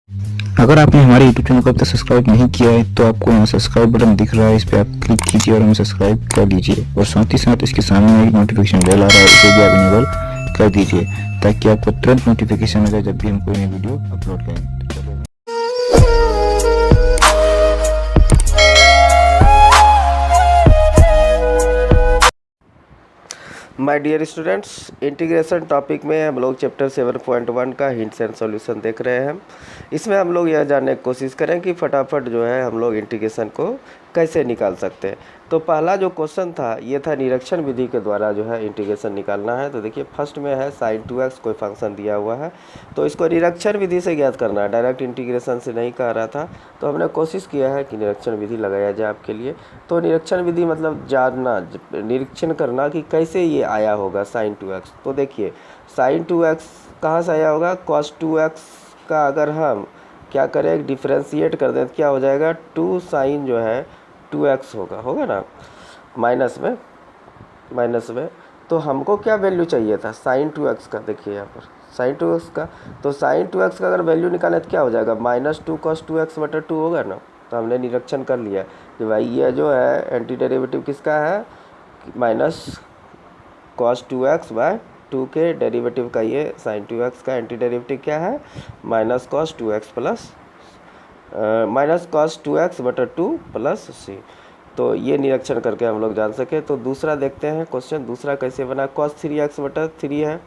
अगर आपने हमारे YouTube चैनल को अब तक सब्सक्राइब नहीं किया है तो आपको यहाँ सब्सक्राइब बटन दिख रहा है, इस पर आप क्लिक कीजिए और हमें सब्सक्राइब कर लीजिए। और साथ ही साथ इसके सामने एक नोटिफिकेशन बेल आ रहा है, उसे भी आप इनेबल कर दीजिए ताकि आपको तुरंत नोटिफिकेशन मिले जब भी हम कोई नई वीडियो अपलोड करें। My dear students, integration topic में हम लोग चैप्टर 7.1 का हिंट्स एंड सॉल्यूशन देख रहे हैं। इसमें हम लोग यह जानने की कोशिश करें कि फटाफट जो है हम लोग इंटीग्रेशन को कैसे निकाल सकते हैं। तो पहला जो क्वेश्चन था ये था निरीक्षण विधि के द्वारा जो है इंटीग्रेशन निकालना है। तो देखिए फर्स्ट में है sin 2x कोई फंक्शन दिया हुआ है, तो इसको निरीक्षण विधि से ज्ञात करना है, डायरेक्ट इंटीग्रेशन से नहीं कह रहा था। तो हमने कोशिश किया है कि निरीक्षण विधि लगाया जाए आपके लिए। तो निरीक्षण विधि मतलब जानना, निरीक्षण करना कि कैसे ये आया होगा sin 2x। तो देखिए sin 2x कहाँ से आया होगा, cos 2x का अगर हम क्या करें डिफ्रेंशिएट कर दें तो क्या हो जाएगा 2 sin जो है 2x होगा ना माइनस में। तो हमको क्या वैल्यू चाहिए था sin 2x का, देखिए यहाँ पर sin 2x का। तो sin 2x का अगर वैल्यू निकालें तो क्या हो जाएगा -2 cos 2x बटा 2 होगा ना। तो हमने निरीक्षण कर लिया कि भाई ये जो है एंटी डेरिवेटिव किसका है, माइनस cos 2x बाय 2 के डेरिवेटिव का ये sin 2x का एंटी डेरिवेटिव क्या है -cos 2x plus -cos 2x बटा 2 प्लस c। तो ये निरीक्षण करके हम लोग जान सके। तो दूसरा देखते हैं क्वेश्चन, दूसरा कैसे बना, cos 3x बटा 3 है,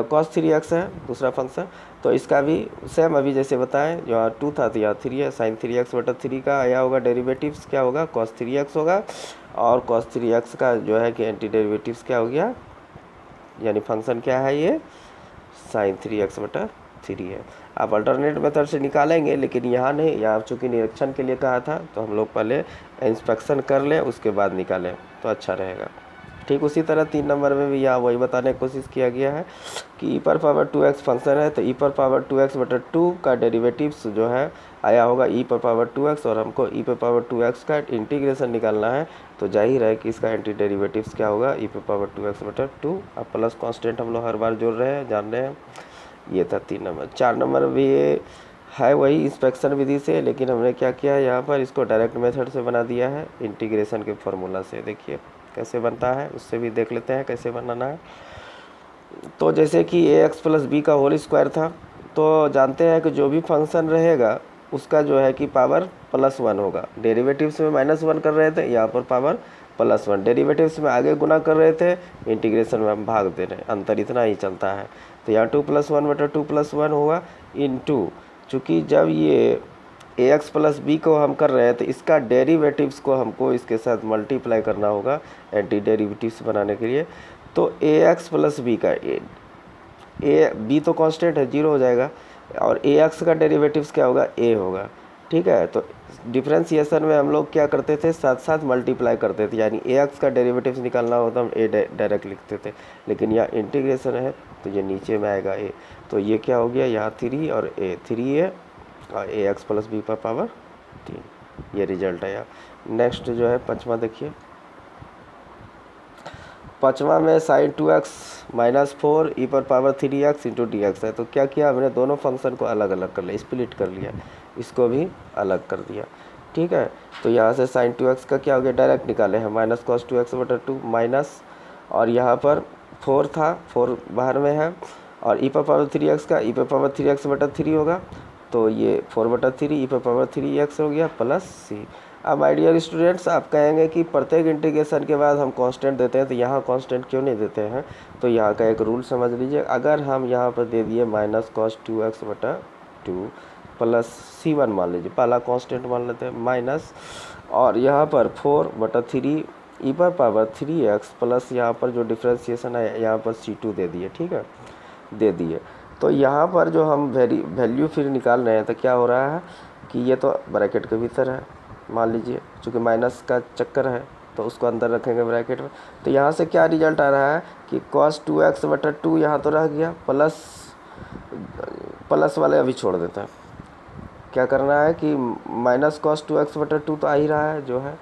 cos 3x है दूसरा फंक्शन। तो इसका भी सेम अभी जैसे बताएं, यहाँ 2 था तो यहाँ 3 है, sin 3x बटा 3 का आया होगा डेरिवेटिव्स क्या होगा cos 3x होगा, और cos 3x का जो है कि एंटी डेरिवेटिव्स क्या हो गया, यानी फंक्शन क्या है ये sin 3x बटा 3 है। आप अल्टरनेट मेथड से निकालेंगे लेकिन यहाँ नहीं, यहाँ चूँकि निरीक्षण के लिए कहा था तो हम लोग पहले इंस्पेक्शन कर लें उसके बाद निकालें तो अच्छा रहेगा। ठीक उसी तरह 3 नंबर में भी यहाँ वही बताने की कोशिश किया गया है कि e पर पावर 2x फंक्शन है, तो e पर पावर 2x बटा 2 का डेरिवेटिव्स जो है आया होगा e पर पावर 2x, और हमको e पर पावर 2x का इंटीग्रेशन निकालना है। तो जाहिर है कि इसका एंटी डेरिवेटिव्स क्या होगा e पर पावर 2x बटा 2। अब प्लस कांस्टेंट हम लोग हर बार जोड़ रहे हैं, जान रहे हैं। ये था 3 नंबर। 4 नंबर भी है वही इंस्पेक्शन विधि से, लेकिन हमने क्या किया है यहाँ पर इसको डायरेक्ट मेथड से बना दिया है इंटीग्रेशन के फॉर्मूला से। देखिए कैसे बनता है उससे भी देख लेते हैं कैसे बनाना है। तो जैसे कि ax प्लस बी का होल स्क्वायर था, तो जानते हैं कि जो भी फंक्शन रहेगा उसका जो है कि पावर +1 होगा। डेरिवेटिव्स में -1 कर रहे थे, यहाँ पर पावर +1, डेरिवेटिव्स में आगे गुना कर रहे थे, इंटीग्रेशन में हम भाग दे रहे हैं, अंतर इतना ही चलता है। तो यहाँ 2 + 1 बटा 2 + 1 होगा इनटू, चूँकि जब ये ax प्लस बी को हम कर रहे हैं तो इसका डेरिवेटिव्स को हमको इसके साथ मल्टीप्लाई करना होगा एंटी डेरिवेटिव्स बनाने के लिए। तो ax प्लस बी का बी तो कांस्टेंट है 0 हो जाएगा, और ax का डेरिवेटिव्स क्या होगा a होगा। ठीक है, तो डिफ्रेंशिएशन में हम लोग क्या करते थे साथ साथ मल्टीप्लाई करते थे, यानी ax का डेरिवेटिव्स निकालना होता हम a डायरेक्ट लिखते थे, लेकिन यहाँ इंटीग्रेशन है तो ये नीचे में आएगा a। तो ये क्या हो गया यहाँ 3 और a 3 है और ax प्लस बी पर पावर 3, ये रिजल्ट है। नेक्स्ट जो है पाँचवा देखिए, पाँचवा में sin 2x -4 e पर पावर 3x इंटू dx है। तो क्या किया हमने, दोनों फंक्शन को अलग अलग कर लिया, स्प्लिट कर लिया, इसको भी अलग कर दिया। ठीक है, तो यहाँ से sin 2x का क्या हो गया डायरेक्ट निकाले हैं -cos 2x बटा 2 माइनस, और यहाँ पर 4 था 4 बाहर में है, और e पर पावर 3x का e पर पावर 3x बटा 3 होगा, तो ये 4 बटा 3 e पर पावर 3x हो गया प्लस c। अब माय डियर स्टूडेंट्स, आप कहेंगे कि प्रत्येक इंटीग्रेशन के बाद हम कांस्टेंट देते हैं, तो यहाँ कांस्टेंट क्यों नहीं देते हैं। तो यहाँ का एक रूल समझ लीजिए, अगर हम यहाँ पर दे दिए -cos 2x बटा 2 प्लस c1 मान लीजिए, पहला कांस्टेंट मान लेते हैं माइनस, और यहाँ पर 4 बटा 3 e पर पावर 3x प्लस यहाँ पर जो डिफ्रेंशिएशन है यहाँ पर c2 दे दिए। ठीक है, दे दिए। तो यहाँ पर जो हम वैल्यू फिर निकाल रहे हैं तो क्या हो रहा है कि ये तो ब्रैकेट के भीतर है मान लीजिए, चूँकि माइनस का चक्कर है तो उसको अंदर रखेंगे ब्रैकेट में। तो यहाँ से क्या रिजल्ट आ रहा है कि cos 2x बटा 2 यहाँ तो रह गया, प्लस वाले अभी छोड़ देते हैं। क्या करना है कि -cos 2x बटा 2 तो आ ही रहा है जो है,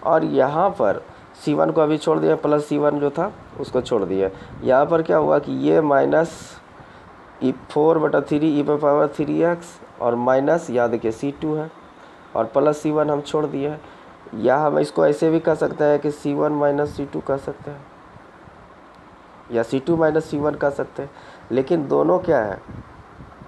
और यहाँ पर c1 को अभी छोड़ दिया, प्लस c1 जो था उसको छोड़ दिया। यहाँ पर क्या हुआ कि ये -4 बटा 3 e पर पावर 3x और माइनस यहाँ देखिए C2 है और प्लस C1 हम छोड़ दिए हैं। या हम इसको ऐसे भी कह सकते हैं कि C1 माइनस C2 कह सकते हैं या C2 माइनस C1 कह सकते हैं, लेकिन दोनों क्या है,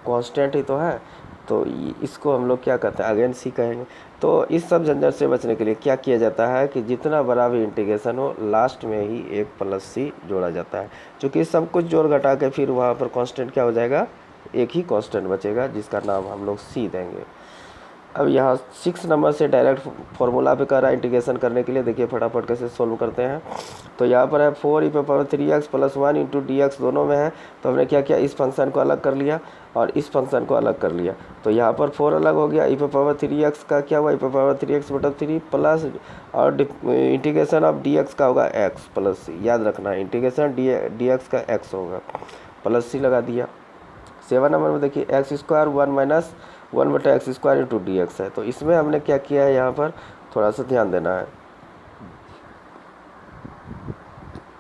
कांस्टेंट ही तो है। तो इसको हम लोग क्या कहते हैं, अगेन C कहेंगे। तो इस सब झंझट से बचने के लिए क्या किया जाता है कि जितना बड़ा भी इंटीग्रेशन हो लास्ट में ही एक प्लस C जोड़ा जाता है, क्योंकि सब कुछ जोड़ घटा के फिर वहाँ पर कांस्टेंट क्या हो जाएगा, एक ही कांस्टेंट बचेगा जिसका नाम हम लोग C देंगे। अब यहाँ 6 नंबर से डायरेक्ट फॉर्मूला पे कर रहा है इंटीग्रेशन करने के लिए। देखिए फटाफट कैसे सोल्व करते हैं। तो यहाँ पर है 4e⁻³ + 1 × dx दोनों में है। तो हमने क्या किया, इस फंक्शन को अलग कर लिया और इस फंक्शन को अलग कर लिया। तो यहाँ पर 4 अलग हो गया, e⁻³ का क्या हुआ, e⁻³ प्लस और इंटीग्रेशन ऑफ dx का होगा x प्लस C। याद रखना है इंटीग्रेशन dx का x होगा, प्लस C लगा दिया। 7 नंबर में देखिए x² 1 - 1/x² × dx है। तो इसमें हमने क्या किया है, यहाँ पर थोड़ा सा ध्यान देना है।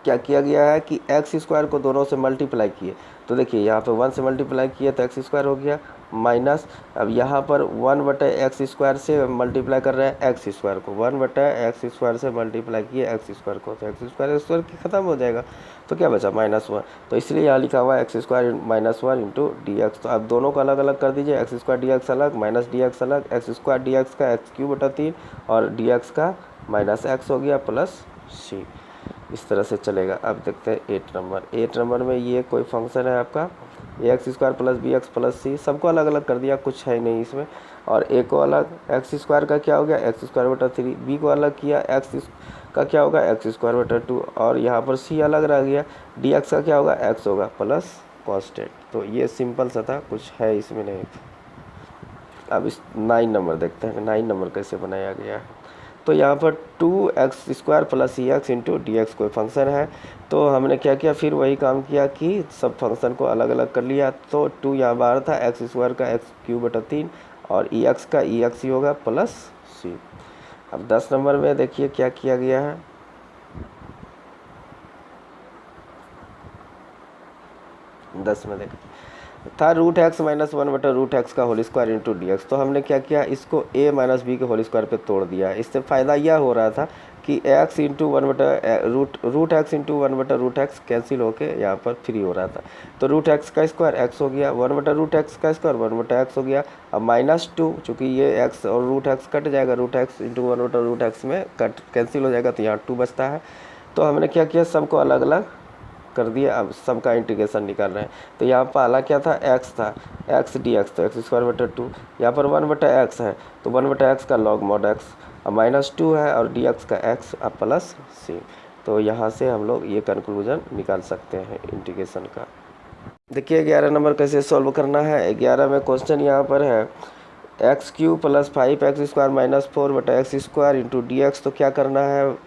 क्या किया गया है कि x² को दोनों से मल्टीप्लाई किए। तो देखिए यहाँ पे 1 से मल्टीप्लाई किए तो x² हो गया माइनस, अब यहाँ पर 1/x² से मल्टीप्लाई कर रहे हैं x² को, 1/x² से मल्टीप्लाई किए x² को, तो x² खत्म हो जाएगा तो क्या बचा -1। तो इसलिए यहाँ लिखा हुआ है x² - 1 × dx। तो अब दोनों को अलग अलग कर दीजिए, x² dx अलग माइनस dx अलग, x² dx का x³ और dx का -x हो गया प्लस C। इस तरह से चलेगा। अब देखते हैं 8 नंबर। 8 नंबर में ये कोई फंक्शन है आपका ax² + bx + c, सबको अलग अलग कर दिया, कुछ है नहीं इसमें। और a को अलग, x² का क्या हो गया x²/3, b को अलग किया, x का क्या होगा x²/2 और यहाँ पर c अलग रह गया, dx का क्या होगा x होगा प्लस कांस्टेंट। तो ये सिंपल सा था, कुछ है इसमें नहीं। अब इस 9 नंबर देखते हैं, 9 नंबर कैसे बनाया गया है। तो यहाँ पर 2x² + cx × dx कोई फंक्शन है। तो हमने क्या किया, फिर वही काम किया कि सब फंक्शन को अलग अलग कर लिया। तो 2 यहाँ बाहर था, x² का x³ और ex का ex ही होगा प्लस c। अब 10 नंबर में देखिए क्या किया गया है। 10 में देखिए था √x - 1/√x का होल स्क्वायर × dx। तो हमने क्या किया, इसको a - b के होल स्क्वायर पे तोड़ दिया। इससे फ़ायदा यह हो रहा था कि x × √x × 1/√x कैंसिल होके यहाँ पर फ्री हो रहा था। तो √x का स्क्वायर x हो गया, 1/√x का स्क्वायर 1/x हो गया। अब -2 चूँकि ये x और √x कट जाएगा, √x × 1/√x में कट कैंसिल हो जाएगा, तो यहाँ 2 बचता है। तो हमने क्या किया, सबको अलग अलग कर दिया। अब सबका इंटीग्रेशन निकाल रहे हैं। तो यहाँ पहला क्या था, x था, x dx, तो x²/2। यहाँ पर 1/x है तो 1/x का log mod x, अब -2 है और dx का x अब प्लस c। तो यहाँ से हम लोग ये कंक्लूजन निकाल सकते हैं इंटीग्रेशन का। देखिए 11 नंबर कैसे सॉल्व करना है। 11 में क्वेश्चन यहाँ पर है x³ + 5x² - 4/x² × dx। तो क्या करना है,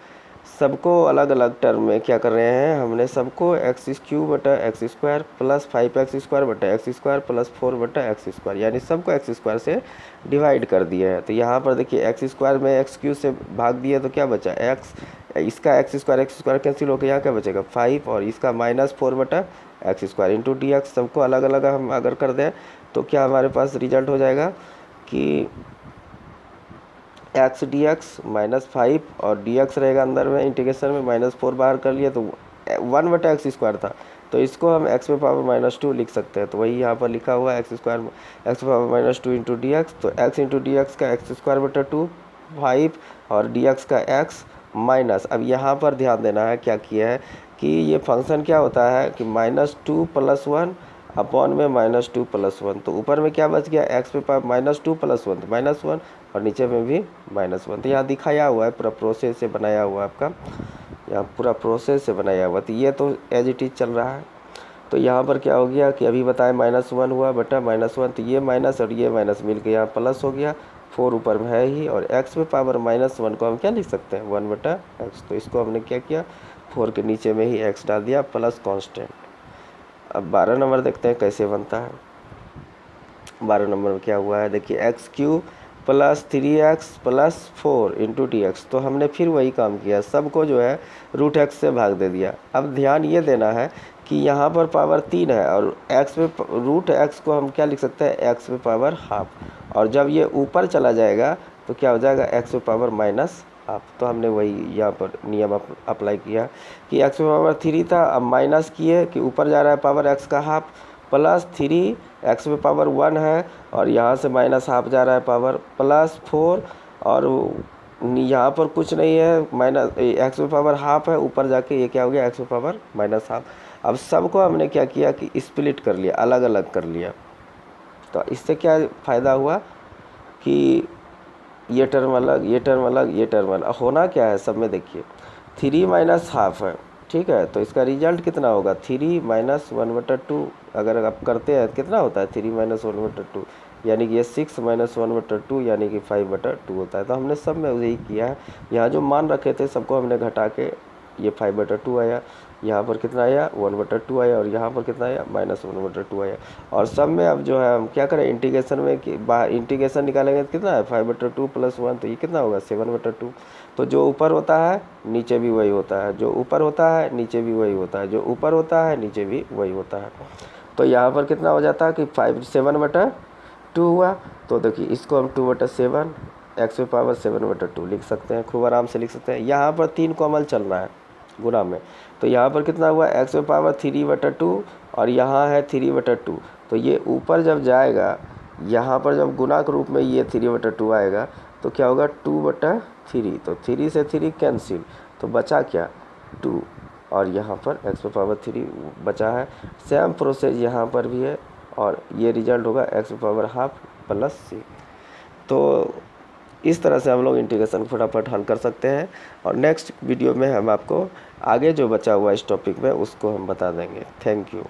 सबको अलग अलग टर्म में क्या कर रहे हैं, हमने सबको x³ + 5x² + 4/x² यानी सबको x² से डिवाइड कर दिया है। तो यहाँ पर देखिए x² में x³ से भाग दिया तो क्या बचा x, इसका x² कैंसिल होकर यहाँ क्या बचेगा 5 और इसका -4/x² × dx। सबको अलग अलग हम अगर कर दें तो क्या हमारे पास रिजल्ट हो जाएगा कि x dx -5 और dx रहेगा अंदर में इंटीग्रेशन में, -4 बाहर कर लिया तो 1/x² था, तो इसको हम x⁻² लिख सकते हैं। तो वही यहाँ पर लिखा हुआ है x² x⁻² × dx। तो x × dx का x²/2 5 और dx का x माइनस। अब यहाँ पर ध्यान देना है क्या किया है कि ये फंक्शन क्या होता है कि -2 + 1 अपॉन में -2 + 1। तो ऊपर में क्या बच गया x पे -2 + 1 तो -1 और नीचे में भी -1। तो यहाँ दिखाया हुआ है, पूरा प्रोसेस से बनाया हुआ है आपका, यहाँ पूरा प्रोसेस से बनाया हुआ। तो ये तो एज इट इज चल रहा है। तो यहाँ पर क्या हो गया कि अभी बताए -1 हुआ बटा -1, तो ये माइनस और ये माइनस मिल के यहाँ प्लस हो गया। 4 ऊपर में है ही और x पे पावर -1 को हम क्या लिख सकते हैं 1/x। तो इसको हमने क्या किया, 4 के नीचे में ही x डाल दिया प्लस कांस्टेंट। अब 12 नंबर देखते हैं कैसे बनता है। 12 नंबर में क्या हुआ है, देखिए x³ + 3x + 4 × dx। तो हमने फिर वही काम किया, सबको जो है √x से भाग दे दिया। अब ध्यान ये देना है कि यहाँ पर पावर 3 है और x पे रूट x को हम क्या लिख सकते हैं, x पे पावर हाफ, और जब ये ऊपर चला जाएगा तो क्या हो जाएगा, x पे पावर माइनस हाफ। तो हमने वही यहाँ पर नियम अप्लाई किया कि x पे पावर 3 था, अब माइनस किए कि ऊपर जा रहा है पावर x का हाफ, प्लस 3 x पे पावर 1 है और यहाँ से माइनस हाफ जा रहा है पावर प्लस 4, और यहाँ पर कुछ नहीं है, माइनस x पे पावर हाफ है, ऊपर जाके ये क्या हो गया, x पे पावर माइनस हाफ। अब सबको हमने क्या किया कि स्प्लिट कर लिया, अलग अलग कर लिया। तो इससे क्या फ़ायदा हुआ कि ये टर्म अलग, ये टर्म अलग, ये टर्म अलग। होना क्या है सब में, देखिए 3 माइनस हाफ है, ठीक है, तो इसका रिजल्ट कितना होगा, 3 माइनस 1/2। अगर आप करते हैं कितना होता है, 3 माइनस 1/2, यानी कि ये 6 माइनस 1/2 यानी कि 5/2 होता है। तो हमने सब में यही किया है, यहाँ जो मान रखे थे सबको हमने घटा के ये 5/2 आया, यहाँ पर कितना आया 1/2 आया, और यहाँ पर कितना आया माइनस 1/2 आया। और सब में अब जो है हम क्या करें, इंटीग्रेशन में कि बाहर इंटीग्रेशन निकालेंगे तो कितना है 5/2 + 1, तो ये कितना होगा 7/2। तो जो ऊपर होता है नीचे भी वही होता है, जो ऊपर होता है नीचे भी वही होता है, जो ऊपर होता है नीचे भी वही होता है। तो यहाँ पर कितना हो जाता है कि 7/2 हुआ। तो देखिए इसको हम 2/7 x पे पावर 7/2 लिख सकते हैं, खूब आराम से लिख सकते हैं। यहाँ पर 3 को अमल चलना है गुना में, तो यहाँ पर कितना हुआ x पे पावर 3/2 और यहाँ है 3/2। तो ये ऊपर जब जाएगा, यहाँ पर जब गुना के रूप में ये 3/2 आएगा तो क्या होगा 2/3। तो 3 से 3 कैंसिल, तो बचा क्या 2, और यहाँ पर x पे पावर 3 बचा है। सेम प्रोसेस यहाँ पर भी है, और ये रिजल्ट होगा x पे पावर हाफ प्लस c। तो इस तरह से हम लोग इंटीग्रेशन फटाफट हल कर सकते हैं, और नेक्स्ट वीडियो में हम आपको आगे जो बचा हुआ इस टॉपिक में उसको हम बता देंगे। Thank you.